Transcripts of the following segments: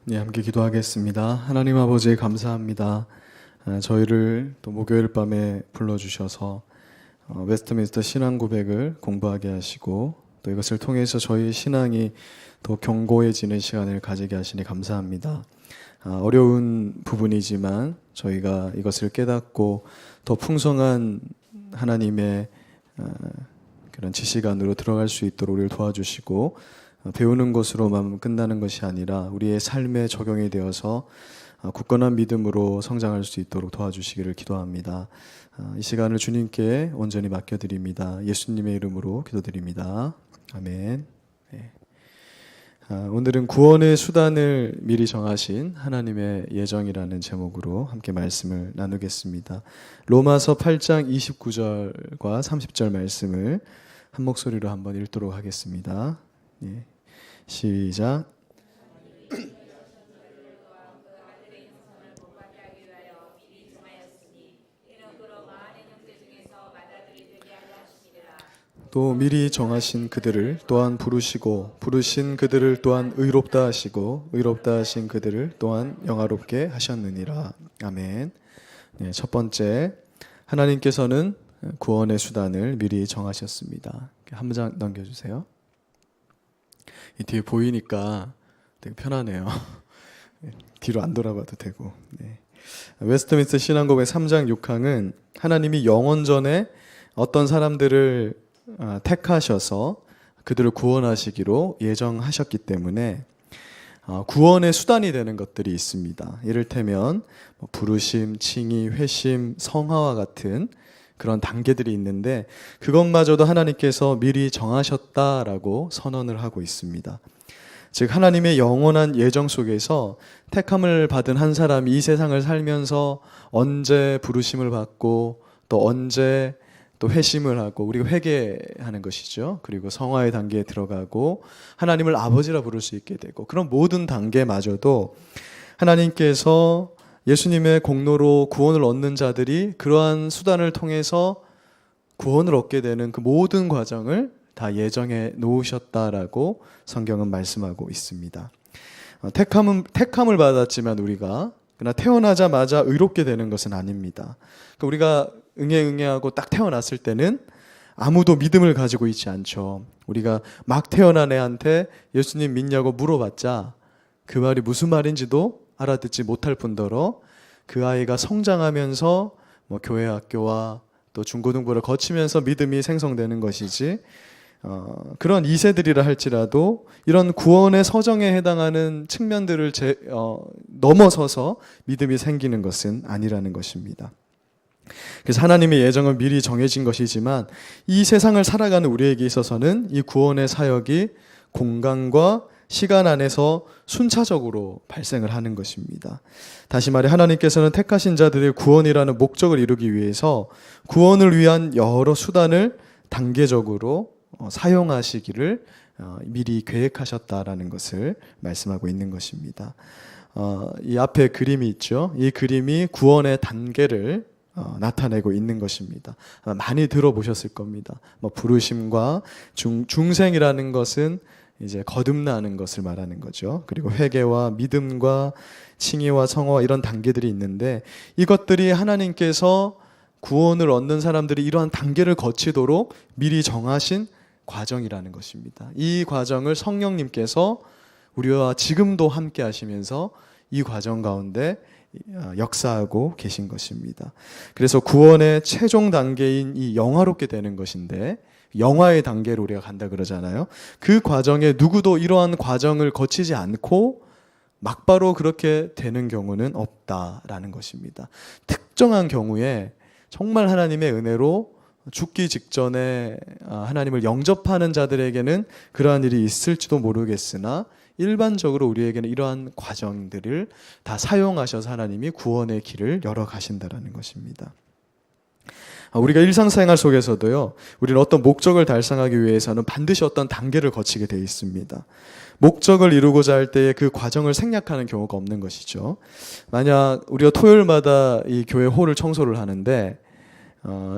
네, 함께 기도하겠습니다. 하나님 아버지 감사합니다. 저희를 또 목요일 밤에 불러주셔서 웨스트민스터 신앙 고백을 공부하게 하시고 또 이것을 통해서 저희 신앙이 더 견고해지는 시간을 가지게 하시니 감사합니다. 어려운 부분이지만 저희가 이것을 깨닫고 더 풍성한 하나님의 그런 지식 안으로 들어갈 수 있도록 우리를 도와주시고 배우는 것으로만 끝나는 것이 아니라 우리의 삶에 적용이 되어서 굳건한 믿음으로 성장할 수 있도록 도와주시기를 기도합니다. 이 시간을 주님께 온전히 맡겨드립니다. 예수님의 이름으로 기도드립니다. 아멘. 네. 오늘은 구원의 수단을 미리 정하신 하나님의 예정이라는 제목으로 함께 말씀을 나누겠습니다. 로마서 8장 29절과 30절 말씀을 한 목소리로 한번 읽도록 하겠습니다. 예. 시작. 또 미리 정하신 그들을 또한 부르시고 부르신 그들을 또한 의롭다 하시고 의롭다 하신 그들을 또한 영화롭게 하셨느니라. 아멘. 네, 첫 번째, 하나님께서는 구원의 수단을 미리 정하셨습니다. 한 문장 넘겨주세요. 이 뒤에 보이니까 되게 편하네요. 뒤로 안 돌아봐도 되고. 네. 웨스트민스터 신앙고백 3장 6항은 하나님이 영원전에 어떤 사람들을 택하셔서 그들을 구원하시기로 예정하셨기 때문에 구원의 수단이 되는 것들이 있습니다. 이를테면 부르심, 칭의, 회심, 성화와 같은 그런 단계들이 있는데 그것마저도 하나님께서 미리 정하셨다라고 선언을 하고 있습니다. 즉 하나님의 영원한 예정 속에서 택함을 받은 한 사람이 이 세상을 살면서 언제 부르심을 받고 또 언제 또 회심을 하고 우리가 회개하는 것이죠. 그리고 성화의 단계에 들어가고 하나님을 아버지라 부를 수 있게 되고 그런 모든 단계마저도 하나님께서 예수님의 공로로 구원을 얻는 자들이 그러한 수단을 통해서 구원을 얻게 되는 그 모든 과정을 다 예정해 놓으셨다라고 성경은 말씀하고 있습니다. 택함을 받았지만 우리가 그러나 태어나자마자 의롭게 되는 것은 아닙니다. 그러니까 우리가 응애응애하고 딱 태어났을 때는 아무도 믿음을 가지고 있지 않죠. 우리가 막 태어난 애한테 예수님 믿냐고 물어봤자 그 말이 무슨 말인지도 알아듣지 못할 뿐더러 그 아이가 성장하면서 교회 학교와 또 중고등부를 거치면서 믿음이 생성되는 것이지 그런 2세들이라 할지라도 이런 구원의 서정에 해당하는 측면들을 넘어서서 믿음이 생기는 것은 아니라는 것입니다. 그래서 하나님의 예정은 미리 정해진 것이지만 이 세상을 살아가는 우리에게 있어서는 이 구원의 사역이 공간과 시간 안에서 순차적으로 발생을 하는 것입니다. 다시 말해 하나님께서는 택하신 자들의 구원이라는 목적을 이루기 위해서 구원을 위한 여러 수단을 단계적으로 사용하시기를 미리 계획하셨다라는 것을 말씀하고 있는 것입니다. 이 앞에 그림이 있죠. 이 그림이 구원의 단계를 나타내고 있는 것입니다. 많이 들어보셨을 겁니다. 부르심과 중생이라는 것은 이제 거듭나는 것을 말하는 거죠. 그리고 회개와 믿음과 칭의와 성화와 이런 단계들이 있는데 이것들이 하나님께서 구원을 얻는 사람들이 이러한 단계를 거치도록 미리 정하신 과정이라는 것입니다. 이 과정을 성령님께서 우리와 지금도 함께 하시면서 이 과정 가운데 역사하고 계신 것입니다. 그래서 구원의 최종 단계인 이 영화롭게 되는 것인데 영화의 단계로 우리가 간다 그러잖아요. 그 과정에 누구도 이러한 과정을 거치지 않고 막바로 그렇게 되는 경우는 없다라는 것입니다. 특정한 경우에 정말 하나님의 은혜로 죽기 직전에 하나님을 영접하는 자들에게는 그러한 일이 있을지도 모르겠으나 일반적으로 우리에게는 이러한 과정들을 다 사용하셔서 하나님이 구원의 길을 열어 가신다라는 것입니다. 우리가 일상생활 속에서도요, 우리는 어떤 목적을 달성하기 위해서는 반드시 어떤 단계를 거치게 되어 있습니다. 목적을 이루고자 할 때에 그 과정을 생략하는 경우가 없는 것이죠. 만약 우리가 토요일마다 이 교회 홀을 청소를 하는데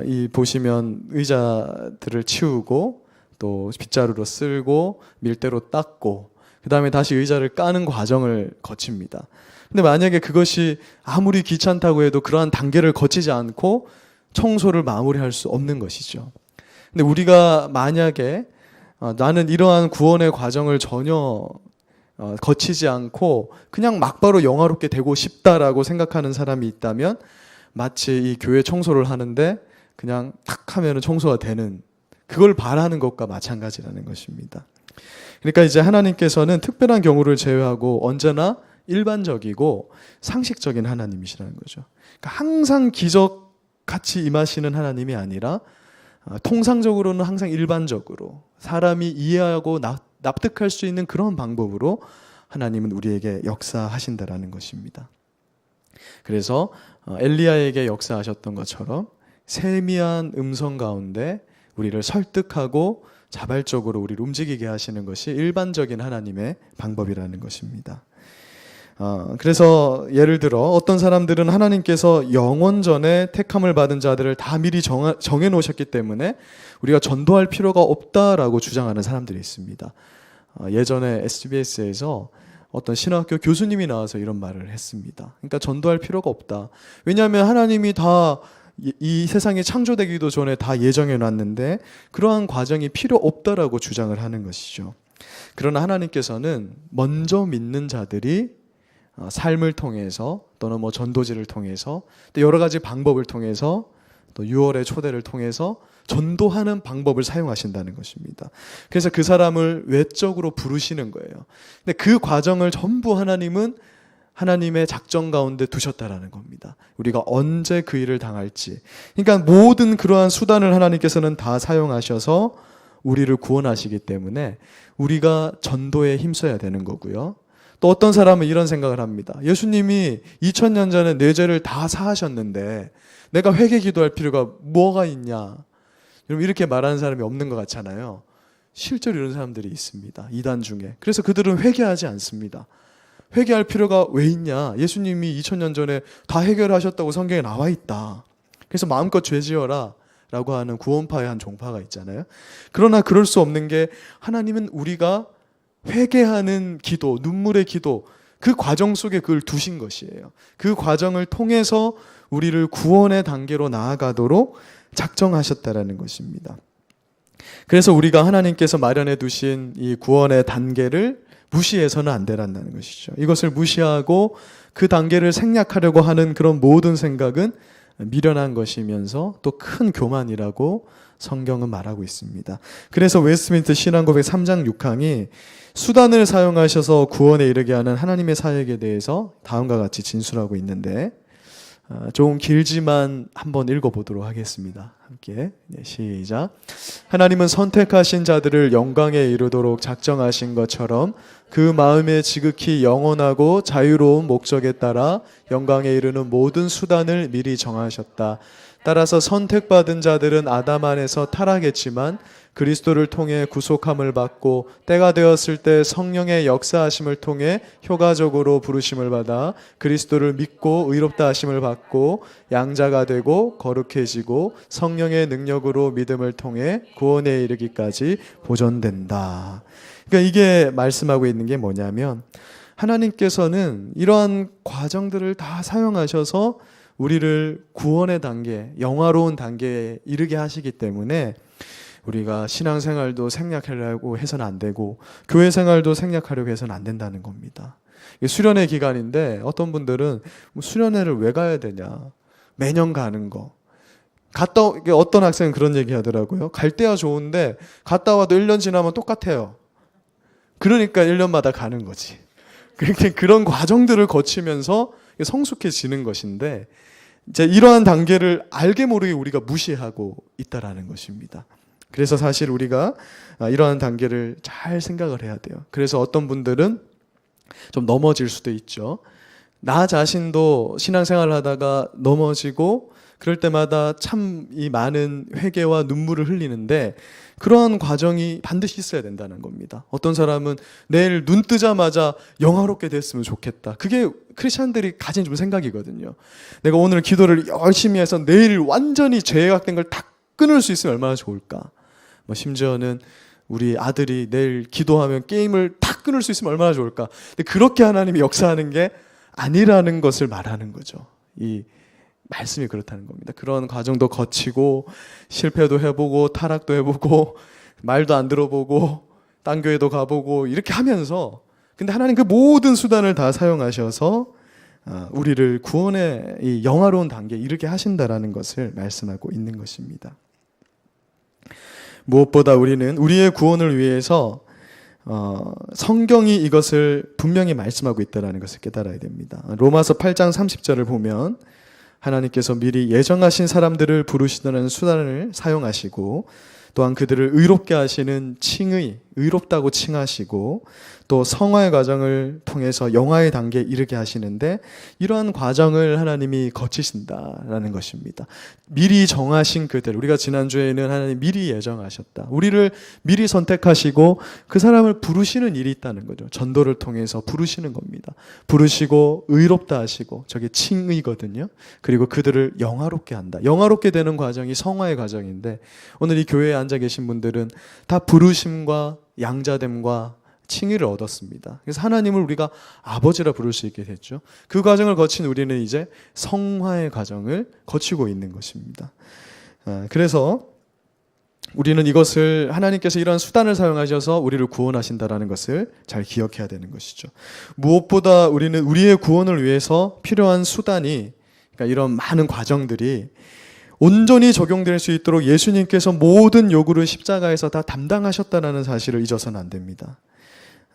이 보시면 의자들을 치우고 또 빗자루로 쓸고 밀대로 닦고 그 다음에 다시 의자를 까는 과정을 거칩니다. 근데 만약에 그것이 아무리 귀찮다고 해도 그러한 단계를 거치지 않고 청소를 마무리할 수 없는 것이죠. 근데 우리가 만약에 나는 이러한 구원의 과정을 전혀 거치지 않고 그냥 막바로 영화롭게 되고 싶다라고 생각하는 사람이 있다면 마치 이 교회 청소를 하는데 그냥 탁 하면 청소가 되는, 그걸 바라는 것과 마찬가지라는 것입니다. 그러니까 이제 하나님께서는 특별한 경우를 제외하고 언제나 일반적이고 상식적인 하나님이시라는 거죠. 그러니까 항상 기적같이 임하시는 하나님이 아니라 통상적으로는 항상 일반적으로 사람이 이해하고 납득할 수 있는 그런 방법으로 하나님은 우리에게 역사하신다라는 것입니다. 그래서 엘리야에게 역사하셨던 것처럼 세미한 음성 가운데 우리를 설득하고 자발적으로 우리를 움직이게 하시는 것이 일반적인 하나님의 방법이라는 것입니다. 그래서 예를 들어 어떤 사람들은 하나님께서 영원전에 택함을 받은 자들을 다 미리 정해 놓으셨기 때문에 우리가 전도할 필요가 없다라고 주장하는 사람들이 있습니다. 예전에 SBS에서 어떤 신학교 교수님이 나와서 이런 말을 했습니다. 그러니까 전도할 필요가 없다. 왜냐하면 하나님이 다 이 세상이 창조되기도 전에 다 예정해 놨는데 그러한 과정이 필요 없다라고 주장을 하는 것이죠. 그러나 하나님께서는 먼저 믿는 자들이 삶을 통해서 또는 뭐 전도지를 통해서 또 여러 가지 방법을 통해서 또 6월의 초대를 통해서 전도하는 방법을 사용하신다는 것입니다. 그래서 그 사람을 외적으로 부르시는 거예요. 근데 그 과정을 전부 하나님은 하나님의 작정 가운데 두셨다라는 겁니다. 우리가 언제 그 일을 당할지. 그러니까 모든 그러한 수단을 하나님께서는 다 사용하셔서 우리를 구원하시기 때문에 우리가 전도에 힘써야 되는 거고요. 또 어떤 사람은 이런 생각을 합니다. 예수님이 2000년 전에 내 죄를 다 사하셨는데 내가 회개 기도할 필요가 뭐가 있냐. 여러분 이렇게 말하는 사람이 없는 것 같잖아요. 실제로 이런 사람들이 있습니다. 이단 중에. 그래서 그들은 회개하지 않습니다. 회개할 필요가 왜 있냐. 예수님이 2000년 전에 다 해결하셨다고 성경에 나와 있다. 그래서 마음껏 죄 지어라 라고 하는 구원파의 한 종파가 있잖아요. 그러나 그럴 수 없는 게 하나님은 우리가 회개하는 기도, 눈물의 기도, 그 과정 속에 그걸 두신 것이에요. 그 과정을 통해서 우리를 구원의 단계로 나아가도록 작정하셨다라는 것입니다. 그래서 우리가 하나님께서 마련해 두신 이 구원의 단계를 무시해서는 안 되란다는 것이죠. 이것을 무시하고 그 단계를 생략하려고 하는 그런 모든 생각은 미련한 것이면서 또 큰 교만이라고 성경은 말하고 있습니다. 그래서 웨스트민스터 신앙고백 3장 6항이 수단을 사용하셔서 구원에 이르게 하는 하나님의 사역에 대해서 다음과 같이 진술하고 있는데 조금 길지만 한번 읽어보도록 하겠습니다. 함께 시작. 하나님은 선택하신 자들을 영광에 이르도록 작정하신 것처럼 그 마음에 지극히 영원하고 자유로운 목적에 따라 영광에 이르는 모든 수단을 미리 정하셨다. 따라서 선택받은 자들은 아담 안에서 타락했지만 그리스도를 통해 구속함을 받고 때가 되었을 때 성령의 역사하심을 통해 효과적으로 부르심을 받아 그리스도를 믿고 의롭다 하심을 받고 양자가 되고 거룩해지고 성령의 능력으로 믿음을 통해 구원에 이르기까지 보존된다. 그러니까 이게 말씀하고 있는 게 뭐냐면 하나님께서는 이러한 과정들을 다 사용하셔서 우리를 구원의 단계, 영화로운 단계에 이르게 하시기 때문에 우리가 신앙생활도 생략하려고 해서는 안 되고 교회 생활도 생략하려고 해서는 안 된다는 겁니다. 수련회 기간인데 어떤 분들은 수련회를 왜 가야 되냐, 매년 가는 거. 어떤 학생은 그런 얘기 하더라고요. 갈 때야 좋은데 갔다 와도 1년 지나면 똑같아요. 그러니까 1년마다 가는 거지. 그렇게 그런 과정들을 거치면서 성숙해지는 것인데 이제 이러한 단계를 알게 모르게 우리가 무시하고 있다라는 것입니다. 그래서 사실 우리가 이러한 단계를 잘 생각을 해야 돼요. 그래서 어떤 분들은 좀 넘어질 수도 있죠. 나 자신도 신앙생활을 하다가 넘어지고 그럴 때마다 참 이 많은 회개와 눈물을 흘리는데 그러한 과정이 반드시 있어야 된다는 겁니다. 어떤 사람은 내일 눈 뜨자마자 영화롭게 됐으면 좋겠다. 그게 크리스찬들이 가진 좀 생각이거든요. 내가 오늘 기도를 열심히 해서 내일 완전히 죄악된 걸 다 끊을 수 있으면 얼마나 좋을까. 심지어는 우리 아들이 내일 기도하면 게임을 탁 끊을 수 있으면 얼마나 좋을까. 근데 그렇게 하나님이 역사하는 게 아니라는 것을 말하는 거죠. 이 말씀이 그렇다는 겁니다. 그런 과정도 거치고 실패도 해보고 타락도 해보고 말도 안 들어보고 딴 교회도 가보고 이렇게 하면서, 근데 하나님 그 모든 수단을 다 사용하셔서 우리를 구원의 이 영화로운 단계에 이르게 하신다라는 것을 말씀하고 있는 것입니다. 무엇보다 우리는 우리의 구원을 위해서 성경이 이것을 분명히 말씀하고 있다는 것을 깨달아야 됩니다. 로마서 8장 30절을 보면 하나님께서 미리 예정하신 사람들을 부르시는 수단을 사용하시고 또한 그들을 의롭게 하시는 칭의, 의롭다고 칭하시고 또 성화의 과정을 통해서 영화의 단계에 이르게 하시는데, 이러한 과정을 하나님이 거치신다라는 것입니다. 미리 정하신 그들, 우리가 지난주에는 하나님 미리 예정하셨다, 우리를 미리 선택하시고 그 사람을 부르시는 일이 있다는 거죠. 전도를 통해서 부르시는 겁니다. 부르시고 의롭다 하시고, 저게 칭의거든요. 그리고 그들을 영화롭게 한다. 영화롭게 되는 과정이 성화의 과정인데, 오늘 이 교회에 앉아 계신 분들은 다 부르심과 양자됨과 칭의를 얻었습니다. 그래서 하나님을 우리가 아버지라 부를 수 있게 됐죠. 그 과정을 거친 우리는 이제 성화의 과정을 거치고 있는 것입니다. 그래서 우리는 이것을, 하나님께서 이러한 수단을 사용하셔서 우리를 구원하신다라는 것을 잘 기억해야 되는 것이죠. 무엇보다 우리는 우리의 구원을 위해서 필요한 수단이, 그러니까 이런 많은 과정들이 온전히 적용될 수 있도록 예수님께서 모든 요구를 십자가에서 다 담당하셨다는 사실을 잊어서는 안 됩니다.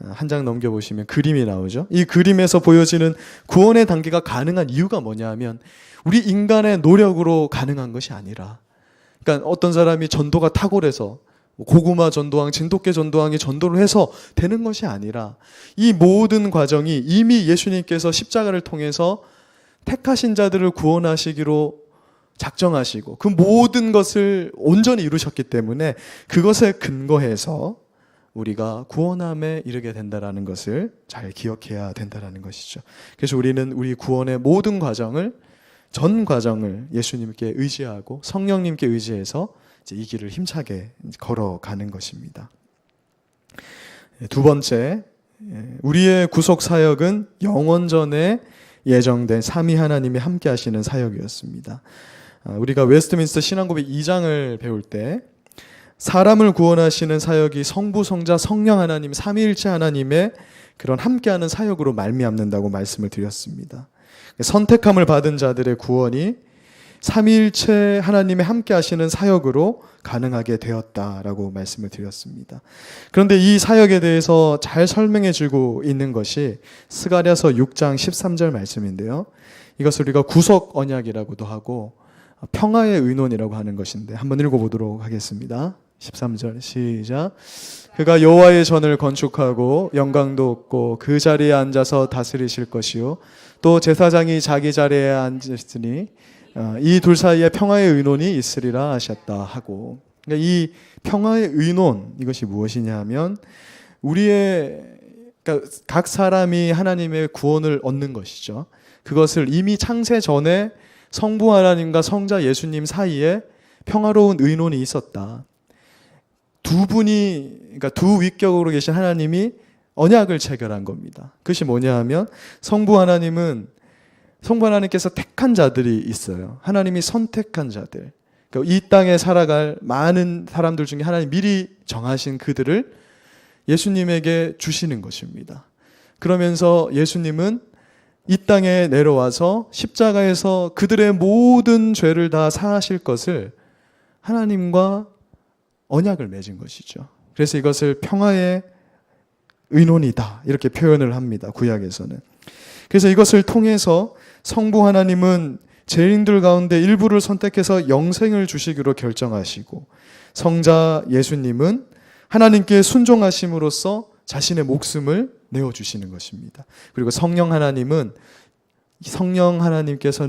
한 장 넘겨보시면 그림이 나오죠. 이 그림에서 보여지는 구원의 단계가 가능한 이유가 뭐냐 하면 우리 인간의 노력으로 가능한 것이 아니라, 그러니까 어떤 사람이 전도가 탁월해서 고구마 전도왕, 진돗개 전도왕이 전도를 해서 되는 것이 아니라, 이 모든 과정이 이미 예수님께서 십자가를 통해서 택하신 자들을 구원하시기로 작정하시고 그 모든 것을 온전히 이루셨기 때문에 그것에 근거해서 우리가 구원함에 이르게 된다는 것을 잘 기억해야 된다는 것이죠. 그래서 우리는 우리 구원의 모든 과정을, 전 과정을 예수님께 의지하고 성령님께 의지해서 이제 이 길을 힘차게 걸어가는 것입니다. 두 번째, 우리의 구속 사역은 영원전에 예정된 삼위 하나님이 함께 하시는 사역이었습니다. 우리가 웨스트민스터 신앙고백 2장을 배울 때 사람을 구원하시는 사역이 성부, 성자, 성령 하나님, 삼위일체 하나님의 그런 함께하는 사역으로 말미암는다고 말씀을 드렸습니다. 선택함을 받은 자들의 구원이 삼위일체 하나님의 함께하시는 사역으로 가능하게 되었다라고 말씀을 드렸습니다. 그런데 이 사역에 대해서 잘 설명해 주고 있는 것이 스가랴서 6장 13절 말씀인데요. 이것을 우리가 구속 언약이라고도 하고 평화의 의논이라고 하는 것인데, 한번 읽어보도록 하겠습니다. 13절 시작. 그가 여호와의 전을 건축하고 영광도 없고 그 자리에 앉아서 다스리실 것이요 또 제사장이 자기 자리에 앉으시니 이 둘 사이에 평화의 의논이 있으리라 하셨다 하고, 그러니까 이 평화의 의논, 이것이 무엇이냐 하면 그러니까 각 사람이 하나님의 구원을 얻는 것이죠. 그것을 이미 창세 전에 성부 하나님과 성자 예수님 사이에 평화로운 의논이 있었다. 두 분이, 그러니까 두 위격으로 계신 하나님이 언약을 체결한 겁니다. 그것이 뭐냐 하면 성부 하나님께서 택한 자들이 있어요. 하나님이 선택한 자들. 그러니까 이 땅에 살아갈 많은 사람들 중에 하나님 미리 정하신 그들을 예수님에게 주시는 것입니다. 그러면서 예수님은 이 땅에 내려와서 십자가에서 그들의 모든 죄를 다 사하실 것을 하나님과 언약을 맺은 것이죠. 그래서 이것을 평화의 의논이다 이렇게 표현을 합니다. 구약에서는. 그래서 이것을 통해서 성부 하나님은 죄인들 가운데 일부를 선택해서 영생을 주시기로 결정하시고, 성자 예수님은 하나님께 순종하심으로써 자신의 목숨을 내어주시는 것입니다. 그리고 성령 하나님께서는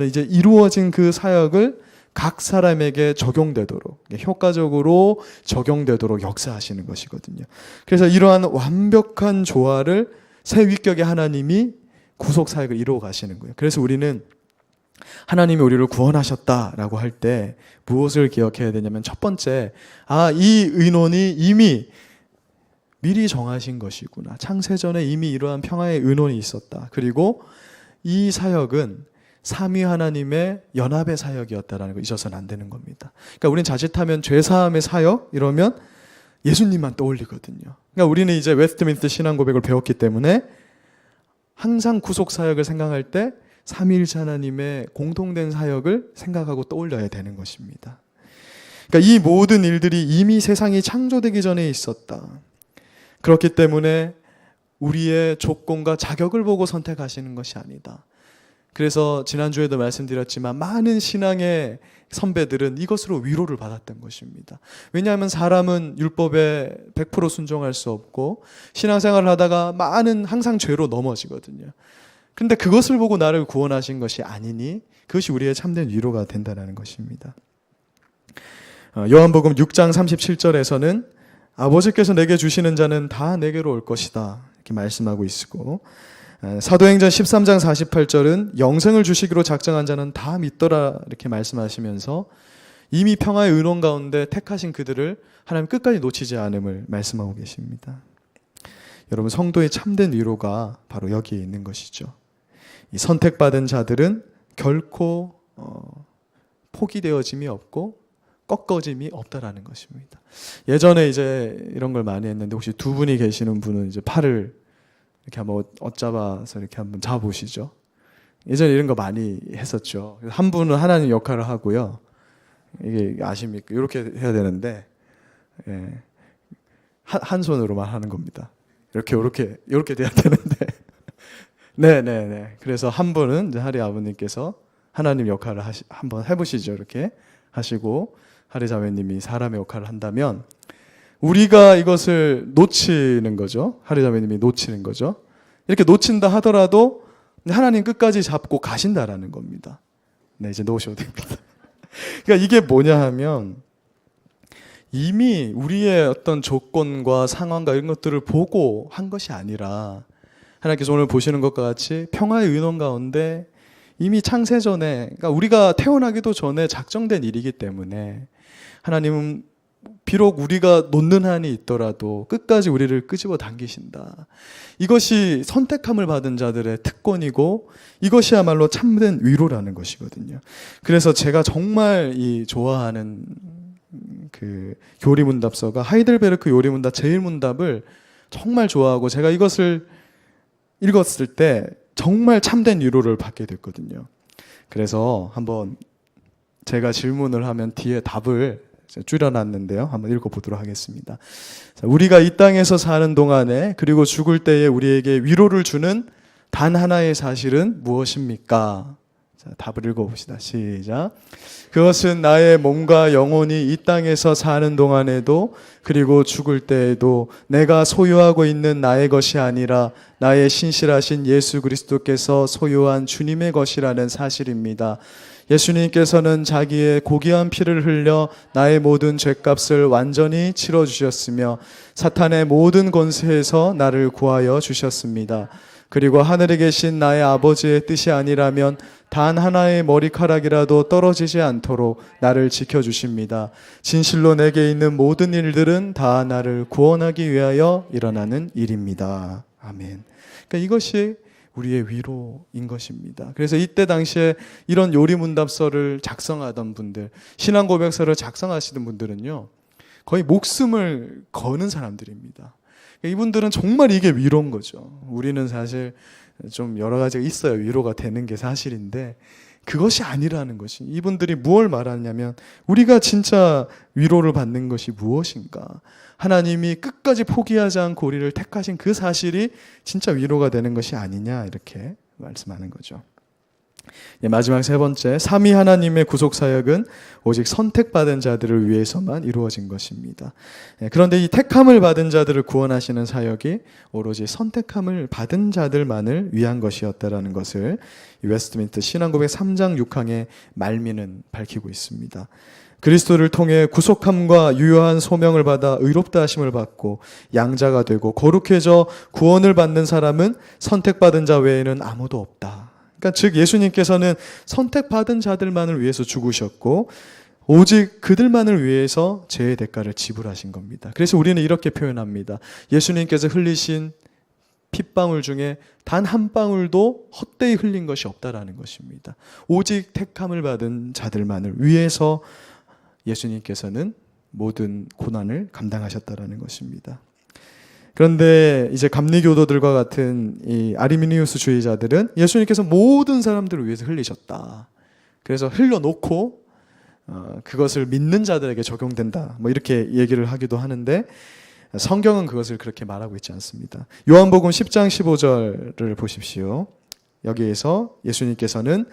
이제 이루어진 그 사역을 각 사람에게 적용되도록, 효과적으로 적용되도록 역사하시는 것이거든요. 그래서 이러한 완벽한 조화를 새 위격의 하나님이 구속 사역을 이루어 가시는 거예요. 그래서 우리는 하나님이 우리를 구원하셨다라고 할 때 무엇을 기억해야 되냐면, 첫 번째, 이 의논이 이미 미리 정하신 것이구나. 창세전에 이미 이러한 평화의 의논이 있었다. 그리고 이 사역은 삼위 하나님의 연합의 사역이었다라는 거 잊어서는 안 되는 겁니다. 그러니까 우리는 자칫하면 죄사함의 사역 이러면 예수님만 떠올리거든요. 그러니까 우리는 이제 웨스트민스터 신앙 고백을 배웠기 때문에 항상 구속 사역을 생각할 때 삼위일체 하나님의 공통된 사역을 생각하고 떠올려야 되는 것입니다. 그러니까 이 모든 일들이 이미 세상이 창조되기 전에 있었다. 그렇기 때문에 우리의 조건과 자격을 보고 선택하시는 것이 아니다. 그래서 지난주에도 말씀드렸지만 많은 신앙의 선배들은 이것으로 위로를 받았던 것입니다. 왜냐하면 사람은 율법에 100% 순종할 수 없고 신앙생활을 하다가 항상 죄로 넘어지거든요. 그런데 그것을 보고 나를 구원하신 것이 아니니 그것이 우리의 참된 위로가 된다는 것입니다. 요한복음 6장 37절에서는 아버지께서 내게 주시는 자는 다 내게로 올 것이다 이렇게 말씀하고 있고, 사도행전 13장 48절은 영생을 주시기로 작정한 자는 다 믿더라 이렇게 말씀하시면서 이미 평화의 의논 가운데 택하신 그들을 하나님 끝까지 놓치지 않음을 말씀하고 계십니다. 여러분, 성도의 참된 위로가 바로 여기에 있는 것이죠. 이 선택받은 자들은 결코 포기되어짐이 없고 꺾어짐이 없다라는 것입니다. 예전에 이제 이런 걸 많이 했는데 혹시 두 분이 계시는 분은 이제 팔을 이렇게 한번 옷잡아서 이렇게 한번 잡아보시죠. 예전에 이런 거 많이 했었죠. 한 분은 하나님 역할을 하고요. 이게 아십니까? 이렇게 해야 되는데 한 손으로만 하는 겁니다. 이렇게 돼야 되는데 네네네. 그래서 한 분은 이제 하리 아버님께서 하나님 역할을 한번 해보시죠. 이렇게 하시고 하리 자매님이 사람의 역할을 한다면 우리가 이것을 놓치는 거죠. 하리 자매님이 놓치는 거죠. 이렇게 놓친다 하더라도 하나님 끝까지 잡고 가신다라는 겁니다. 네, 이제 놓으셔도 됩니다. 그러니까 이게 뭐냐 하면 이미 우리의 어떤 조건과 상황과 이런 것들을 보고 한 것이 아니라 하나님께서 오늘 보시는 것과 같이 평화의 의논 가운데 이미 창세전에, 그러니까 우리가 태어나기도 전에 작정된 일이기 때문에 하나님은 비록 우리가 놓는 한이 있더라도 끝까지 우리를 끄집어 당기신다. 이것이 선택함을 받은 자들의 특권이고 이것이야말로 참된 위로라는 것이거든요. 그래서 제가 정말 좋아하는 그 요리문답서가 하이델베르크 요리문답 제1문답을 정말 좋아하고 제가 이것을 읽었을 때 정말 참된 위로를 받게 됐거든요. 그래서 한번 제가 질문을 하면 뒤에 답을 줄여놨는데요. 한번 읽어보도록 하겠습니다. 우리가 이 땅에서 사는 동안에 그리고 죽을 때에 우리에게 위로를 주는 단 하나의 사실은 무엇입니까? 자, 답을 읽어봅시다. 시작. 그것은 나의 몸과 영혼이 이 땅에서 사는 동안에도 그리고 죽을 때에도 내가 소유하고 있는 나의 것이 아니라 나의 신실하신 예수 그리스도께서 소유한 주님의 것이라는 사실입니다. 예수님께서는 자기의 고귀한 피를 흘려 나의 모든 죄값을 완전히 치러주셨으며 사탄의 모든 권세에서 나를 구하여 주셨습니다. 그리고 하늘에 계신 나의 아버지의 뜻이 아니라면 단 하나의 머리카락이라도 떨어지지 않도록 나를 지켜주십니다. 진실로 내게 있는 모든 일들은 다 나를 구원하기 위하여 일어나는 일입니다. 아멘. 그러니까 이것이 우리의 위로인 것입니다. 그래서 이때 당시에 이런 요리문답서를 작성하던 분들, 신앙고백서를 작성하시던 분들은요, 거의 목숨을 거는 사람들입니다. 이분들은 정말 이게 위로인 거죠. 우리는 사실 좀 여러 가지가 있어야 위로가 되는 게 사실인데 그것이 아니라는 것이, 이분들이 무엇을 말하냐면 우리가 진짜 위로를 받는 것이 무엇인가, 하나님이 끝까지 포기하지 않고 우리를 택하신 그 사실이 진짜 위로가 되는 것이 아니냐, 이렇게 말씀하는 거죠. 마지막 세 번째, 삼위 하나님의 구속사역은 오직 선택받은 자들을 위해서만 이루어진 것입니다. 그런데 이 택함을 받은 자들을 구원하시는 사역이 오로지 선택함을 받은 자들만을 위한 것이었다라는 것을 웨스트민스터 신앙고백 3장 6항의 말미는 밝히고 있습니다. 그리스도를 통해 구속함과 유효한 소명을 받아 의롭다 하심을 받고 양자가 되고 거룩해져 구원을 받는 사람은 선택받은 자 외에는 아무도 없다. 그러니까 즉 예수님께서는 선택받은 자들만을 위해서 죽으셨고 오직 그들만을 위해서 죄의 대가를 지불하신 겁니다. 그래서 우리는 이렇게 표현합니다. 예수님께서 흘리신 핏방울 중에 단 한 방울도 헛되이 흘린 것이 없다라는 것입니다. 오직 택함을 받은 자들만을 위해서 예수님께서는 모든 고난을 감당하셨다라는 것입니다. 그런데 이제 감리교도들과 같은 이 아리미니우스주의자들은 예수님께서 모든 사람들을 위해서 흘리셨다. 그래서 흘려놓고 그것을 믿는 자들에게 적용된다. 뭐 이렇게 얘기를 하기도 하는데 성경은 그것을 그렇게 말하고 있지 않습니다. 요한복음 10장 15절을 보십시오. 여기에서 예수님께서는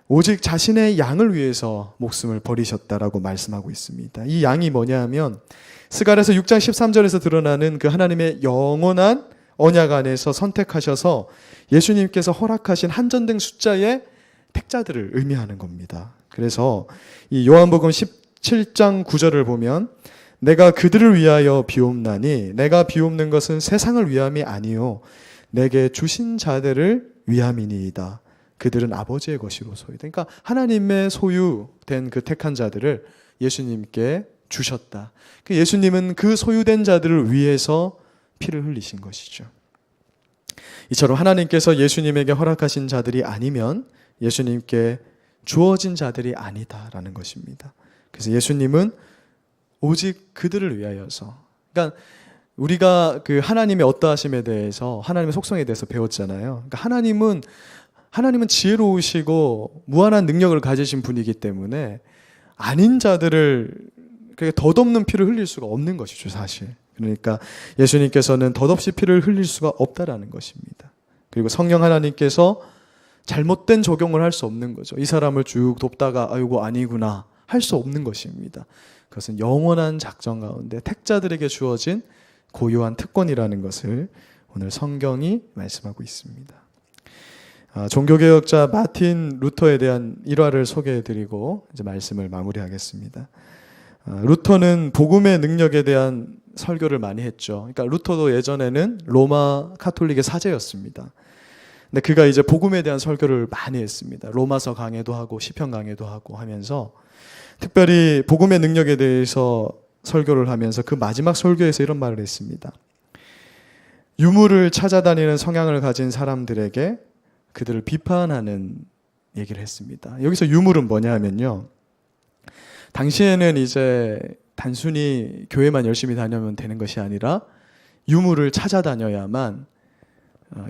오직 자신의 양을 위해서 목숨을 버리셨다라고 말씀하고 있습니다. 이 양이 뭐냐 하면 스가랴서 6장 13절에서 드러나는 그 하나님의 영원한 언약 안에서 선택하셔서 예수님께서 허락하신 한전된 숫자의 택자들을 의미하는 겁니다. 그래서 이 요한복음 17장 9절을 보면 내가 그들을 위하여 비옵나니 내가 비옵는 것은 세상을 위함이 아니요 내게 주신 자들을 위함이니이다. 그들은 아버지의 것이로소이다. 그러니까 하나님의 소유된 그 택한 자들을 예수님께 주셨다. 예수님은 그 소유된 자들을 위해서 피를 흘리신 것이죠. 이처럼 하나님께서 예수님에게 허락하신 자들이 아니면 예수님께 주어진 자들이 아니다라는 것입니다. 그래서 예수님은 오직 그들을 위하여서, 그러니까 우리가 그 하나님의 어떠하심에 대해서, 하나님의 속성에 대해서 배웠잖아요. 그러니까 하나님은 지혜로우시고 무한한 능력을 가지신 분이기 때문에 아닌 자들을 덧없는 피를 흘릴 수가 없는 것이죠, 사실. 그러니까 예수님께서는 덧없이 피를 흘릴 수가 없다라는 것입니다. 그리고 성령 하나님께서 잘못된 적용을 할 수 없는 거죠. 이 사람을 쭉 돕다가 아이고 아니구나 할 수 없는 것입니다. 그것은 영원한 작정 가운데 택자들에게 주어진 고유한 특권이라는 것을 오늘 성경이 말씀하고 있습니다. 종교개혁자 마틴 루터에 대한 일화를 소개해드리고 이제 말씀을 마무리하겠습니다. 루터는 복음의 능력에 대한 설교를 많이 했죠. 그러니까 루터도 예전에는 로마 카톨릭의 사제였습니다. 근데 그가 이제 복음에 대한 설교를 많이 했습니다. 로마서 강해도 하고 시편 강해도 하고 하면서 특별히 복음의 능력에 대해서 설교를 하면서 그 마지막 설교에서 이런 말을 했습니다. 유물을 찾아다니는 성향을 가진 사람들에게 그들을 비판하는 얘기를 했습니다. 여기서 유물은 뭐냐 하면요, 당시에는 이제 단순히 교회만 열심히 다니면 되는 것이 아니라 유물을 찾아다녀야만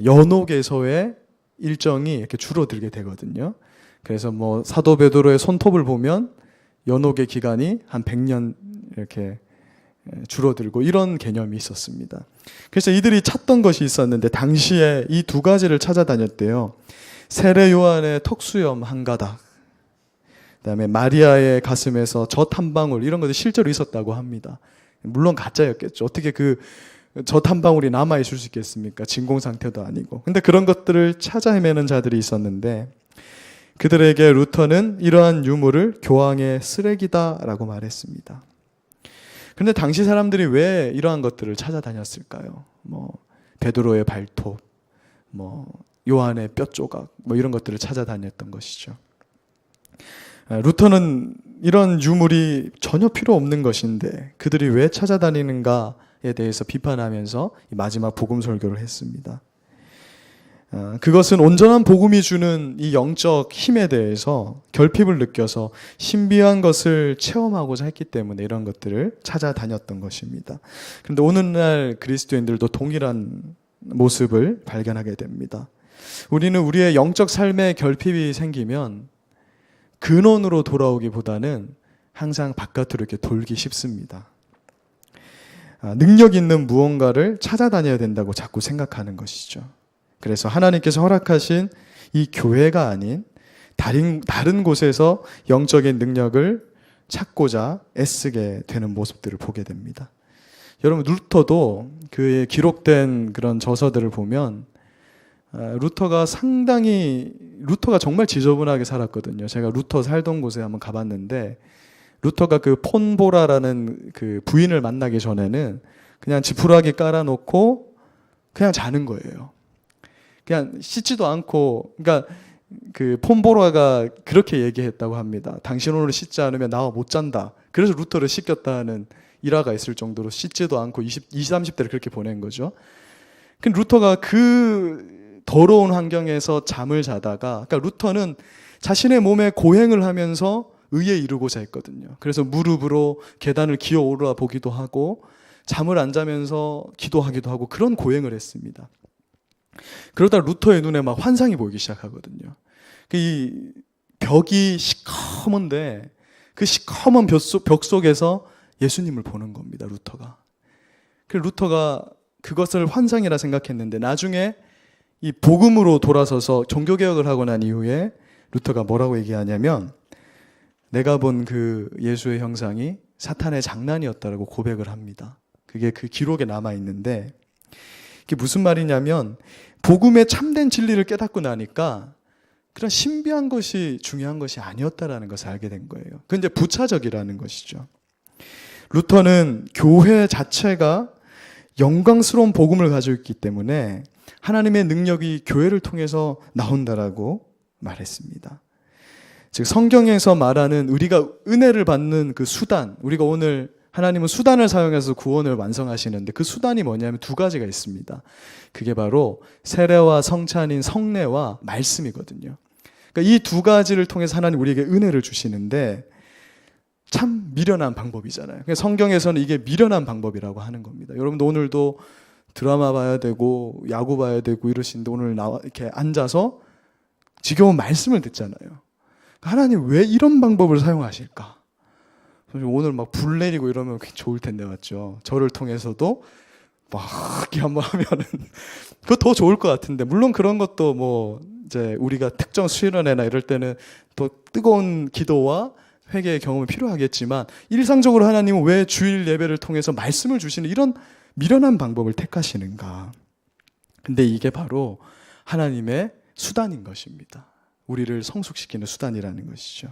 연옥에서의 일정이 이렇게 줄어들게 되거든요. 그래서 뭐 사도 베드로의 손톱을 보면 연옥의 기간이 한 100년 이렇게 줄어들고 이런 개념이 있었습니다. 그래서 이들이 찾던 것이 있었는데 당시에 이 두 가지를 찾아다녔대요. 세례 요한의 턱수염 한 가닥, 그다음에 마리아의 가슴에서 젖 한 방울, 이런 것도 실제로 있었다고 합니다. 물론 가짜였겠죠. 어떻게 그 젖 한 방울이 남아 있을 수 있겠습니까? 진공 상태도 아니고. 근데 그런 것들을 찾아 헤매는 자들이 있었는데 그들에게 루터는 이러한 유물을 교황의 쓰레기다라고 말했습니다. 그런데 당시 사람들이 왜 이러한 것들을 찾아다녔을까요? 뭐 베드로의 발톱, 뭐 요한의 뼈 조각, 뭐 이런 것들을 찾아다녔던 것이죠. 루터는 이런 유물이 전혀 필요 없는 것인데 그들이 왜 찾아다니는가에 대해서 비판하면서 마지막 복음 설교를 했습니다. 그것은 온전한 복음이 주는 이 영적 힘에 대해서 결핍을 느껴서 신비한 것을 체험하고자 했기 때문에 이런 것들을 찾아다녔던 것입니다. 그런데 오늘날 그리스도인들도 동일한 모습을 발견하게 됩니다. 우리는 우리의 영적 삶에 결핍이 생기면 근원으로 돌아오기보다는 항상 바깥으로 이렇게 돌기 쉽습니다. 능력 있는 무언가를 찾아다녀야 된다고 자꾸 생각하는 것이죠. 그래서 하나님께서 허락하신 이 교회가 아닌 다른 곳에서 영적인 능력을 찾고자 애쓰게 되는 모습들을 보게 됩니다. 여러분, 루터도 그의 기록된 그런 저서들을 보면 루터가 정말 지저분하게 살았거든요. 제가 루터 살던 곳에 한번 가봤는데 루터가 그 폰보라라는 그 부인을 만나기 전에는 그냥 지푸라기 깔아놓고 그냥 자는 거예요. 그냥 씻지도 않고, 그러니까 그 폼보라가 그렇게 얘기했다고 합니다. 당신 오늘 씻지 않으면 나와 못 잔다. 그래서 루터를 씻겼다는 일화가 있을 정도로 씻지도 않고 20, 30대를 그렇게 보낸 거죠. 근데 루터가 그 더러운 환경에서 잠을 자다가, 그러니까 루터는 자신의 몸에 고행을 하면서 의에 이르고자 했거든요. 그래서 무릎으로 계단을 기어 오르라 보기도 하고 잠을 안 자면서 기도하기도 하고 그런 고행을 했습니다. 그러다 루터의 눈에 막 환상이 보이기 시작하거든요. 이 벽이 시커먼데 그 시커먼 벽 속에서 예수님을 보는 겁니다, 루터가. 그래서 루터가 그것을 환상이라 생각했는데 나중에 이 복음으로 돌아서서 종교개혁을 하고 난 이후에 루터가 뭐라고 얘기하냐면 내가 본 그 예수의 형상이 사탄의 장난이었다라고 고백을 합니다. 그게 그 기록에 남아있는데 그게 무슨 말이냐면 복음의 참된 진리를 깨닫고 나니까 그런 신비한 것이 중요한 것이 아니었다라는 것을 알게 된 거예요. 그건 이제 부차적이라는 것이죠. 루터는 교회 자체가 영광스러운 복음을 가지고 있기 때문에 하나님의 능력이 교회를 통해서 나온다라고 말했습니다. 즉 성경에서 말하는 우리가 은혜를 받는 그 수단, 우리가 오늘 하나님은 수단을 사용해서 구원을 완성하시는데 그 수단이 뭐냐면 두 가지가 있습니다. 그게 바로 세례와 성찬인 성례와 말씀이거든요. 그러니까 이 두 가지를 통해서 하나님 우리에게 은혜를 주시는데 참 미련한 방법이잖아요. 성경에서는 이게 미련한 방법이라고 하는 겁니다. 여러분도 오늘도 드라마 봐야 되고 야구 봐야 되고 이러시는데 오늘 이렇게 앉아서 지겨운 말씀을 듣잖아요. 하나님 왜 이런 방법을 사용하실까? 오늘 막 불 내리고 이러면 좋을 텐데 맞죠? 저를 통해서도 막 이렇게 한번 하면은 그거 더 좋을 것 같은데 물론 그런 것도 뭐 이제 우리가 특정 수련회나 이럴 때는 또 뜨거운 기도와 회개의 경험이 필요하겠지만 일상적으로 하나님은 왜 주일 예배를 통해서 말씀을 주시는 이런 미련한 방법을 택하시는가? 근데 이게 바로 하나님의 수단인 것입니다. 우리를 성숙시키는 수단이라는 것이죠.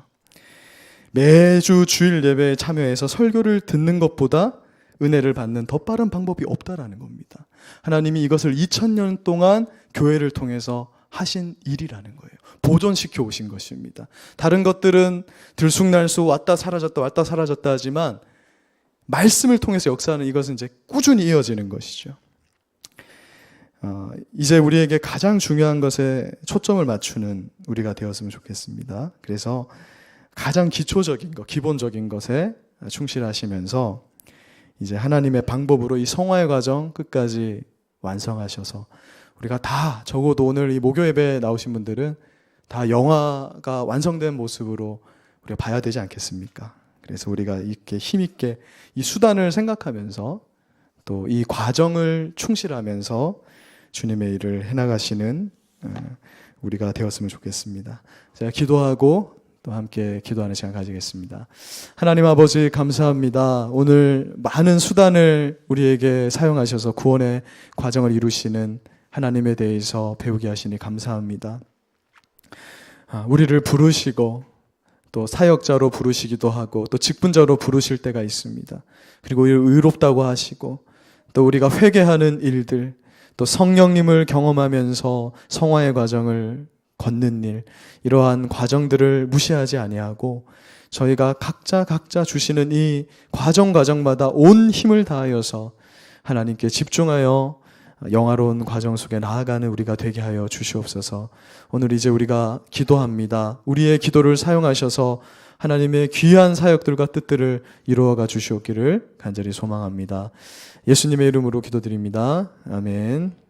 매주 주일 예배에 참여해서 설교를 듣는 것보다 은혜를 받는 더 빠른 방법이 없다라는 겁니다. 하나님이 이것을 2000년 동안 교회를 통해서 하신 일이라는 거예요. 보존시켜 오신 것입니다. 다른 것들은 들쑥날쑥 왔다 사라졌다 하지만 말씀을 통해서 역사하는 이것은 이제 꾸준히 이어지는 것이죠. 이제 우리에게 가장 중요한 것에 초점을 맞추는 우리가 되었으면 좋겠습니다. 그래서 가장 기초적인 것, 기본적인 것에 충실하시면서 이제 하나님의 방법으로 이 성화의 과정 끝까지 완성하셔서 우리가 다 적어도 오늘 이 목요 예배에 나오신 분들은 다 영화가 완성된 모습으로 우리가 봐야 되지 않겠습니까? 그래서 우리가 이렇게 힘있게 이 수단을 생각하면서 또 이 과정을 충실하면서 주님의 일을 해나가시는 우리가 되었으면 좋겠습니다. 제가 기도하고 또 함께 기도하는 시간 가지겠습니다. 하나님 아버지 감사합니다. 오늘 많은 수단을 우리에게 사용하셔서 구원의 과정을 이루시는 하나님에 대해서 배우게 하시니 감사합니다. 우리를 부르시고 또 사역자로 부르시기도 하고 또 직분자로 부르실 때가 있습니다. 그리고 의롭다고 하시고 또 우리가 회개하는 일들 또 성령님을 경험하면서 성화의 과정을 걷는 일, 이러한 과정들을 무시하지 아니하고 저희가 각자 주시는 이 과정마다 온 힘을 다하여서 하나님께 집중하여 영화로운 과정 속에 나아가는 우리가 되게 하여 주시옵소서. 오늘 이제 우리가 기도합니다. 우리의 기도를 사용하셔서 하나님의 귀한 사역들과 뜻들을 이루어가 주시옵기를 간절히 소망합니다. 예수님의 이름으로 기도드립니다. 아멘.